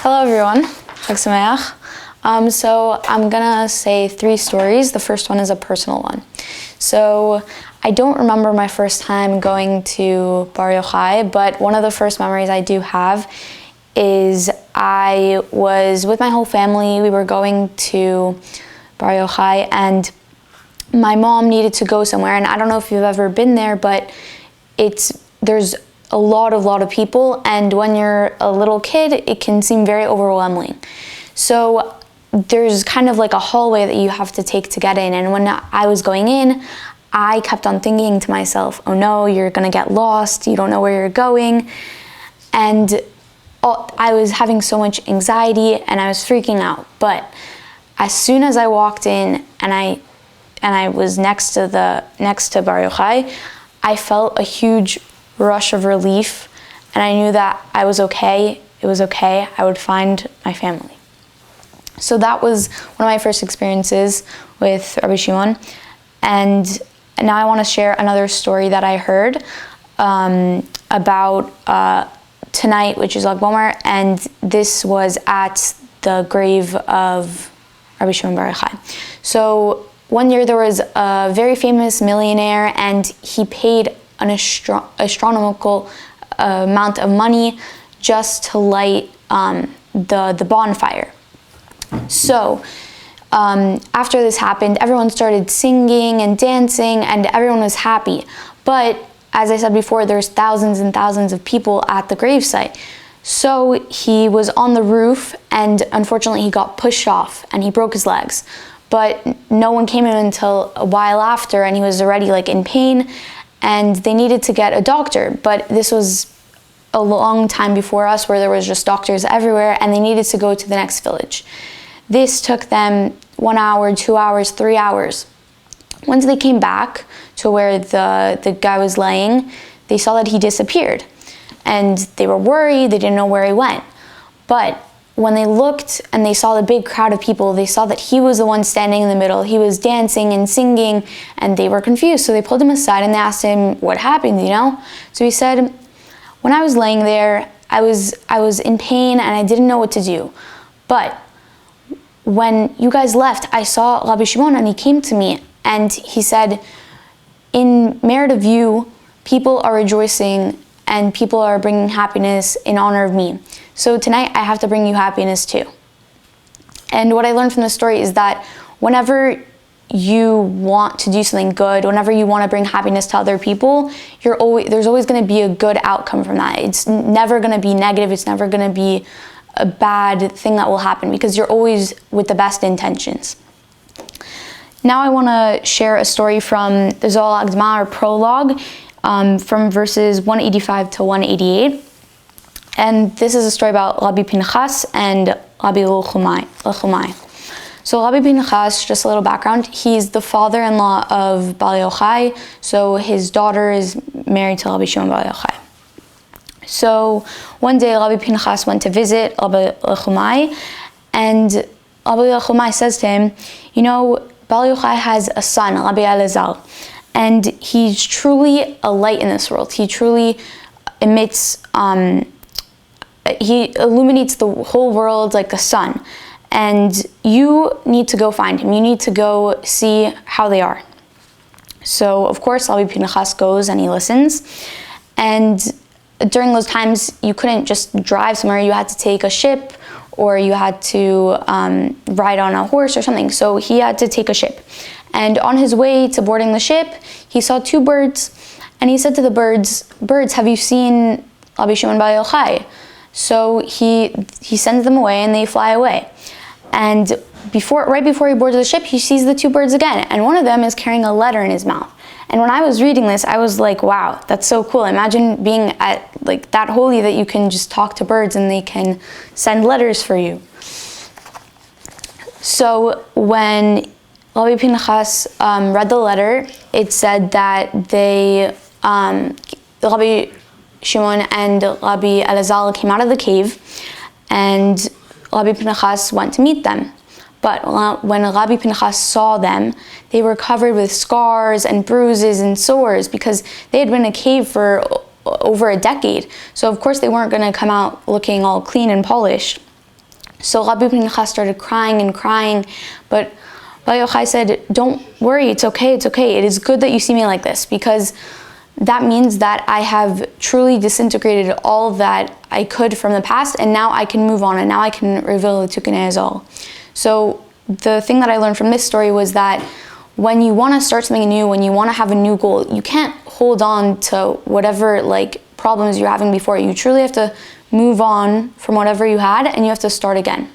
Hello everyone, Chag Sameach. So I'm gonna say 3 stories. The first one is a personal one. So I don't remember my first time going to Bar Yochai, but one of the first memories I do have is I was with my whole family. We were going to Bar Yochai and my mom needed to go somewhere, and I don't know if you've ever been there, but there's a lot of people, and when you're a little kid, it can seem very overwhelming. So there's kind of like a hallway that you have to take to get in, and when I was going in, I kept on thinking to myself, oh no, you're gonna get lost, you don't know where you're going, and I was having so much anxiety and I was freaking out. But as soon as I walked in and I was next to Bar Yochai, I felt a huge rush of relief, and I knew that I was okay. It was okay. I would find my family. So that was one of my first experiences with Rabbi Shimon. And now I want to share another story that I heard about tonight, which is BaOmer, and this was at the grave of Rabbi Shimon Bar Yochai. So one year there was a very famous millionaire, and he paid an astronomical amount of money just to light the bonfire. So after this happened, everyone started singing and dancing and everyone was happy. But as I said before, there's thousands and thousands of people at the gravesite. So he was on the roof, and unfortunately he got pushed off and he broke his legs. But no one came in until a while after, and he was already in pain, and they needed to get a doctor. But this was a long time before us, where there was just doctors everywhere, and they needed to go to the next village. This took them 1 hour, 2 hours, 3 hours. Once they came back to where the guy was laying, they saw that he disappeared, and they were worried. They didn't know where he went. But when they looked and they saw the big crowd of people, they saw that he was the one standing in the middle. He was dancing and singing, and they were confused. So they pulled him aside and they asked him what happened, So he said, when I was laying there, I was in pain and I didn't know what to do. But when you guys left, I saw Rabbi Shimon, and he came to me and he said, in merit of you, people are rejoicing and people are bringing happiness in honor of me. So tonight I have to bring you happiness too. And what I learned from this story is that whenever you want to do something good, whenever you want to bring happiness to other people, there's always going to be a good outcome from that. It's never going to be negative. It's never going to be a bad thing that will happen, because you're always with the best intentions. Now I want to share a story from the Zohar Agdama, or prologue, from verses 185 to 188. And this is a story about Rabbi Pinchas and Rabbi Lechumai. So Rabbi Pinchas, just a little background, he's the father-in-law of Bar Yochai, so his daughter is married to Rabbi Shimon Bar Yochai. So one day Rabbi Pinchas went to visit Rabbi Lechumai, and Rabbi Lechumai says to him, Bar Yochai has a son, Rabbi Elazar, and he's truly a light in this world. He truly emits, he illuminates the whole world like the sun. And you need to go find him. You need to go see how they are. So, of course, Rabbi Pinchas goes and he listens. And during those times, you couldn't just drive somewhere. You had to take a ship, or you had to ride on a horse or something. So he had to take a ship. And on his way to boarding the ship, he saw 2 birds. And he said to the birds, have you seen Rabbi Shimon Bar Yochai? So he sends them away, and they fly away. And right before he boards the ship, he sees the 2 birds again, and one of them is carrying a letter in his mouth. And when I was reading this, I was like, wow, that's so cool. Imagine being at that holy that you can just talk to birds and they can send letters for you. So when Rabbi Pinchas read the letter, it said that Rabbi Shimon and Rabbi Elazar came out of the cave, and Rabbi Pinchas went to meet them. But when Rabbi Pinchas saw them, they were covered with scars and bruises and sores, because they had been in a cave for over a decade. So of course they weren't going to come out looking all clean and polished. So Rabbi Pinchas started crying and crying, but BaYochai said, don't worry, it's okay. It is good that you see me like this, because that means that I have truly disintegrated all that I could from the past, and now I can move on, and now I can reveal the Tukkanei Azal. So the thing that I learned from this story was that when you want to start something new, when you want to have a new goal, you can't hold on to whatever problems you're having before. You truly have to move on from whatever you had, and you have to start again.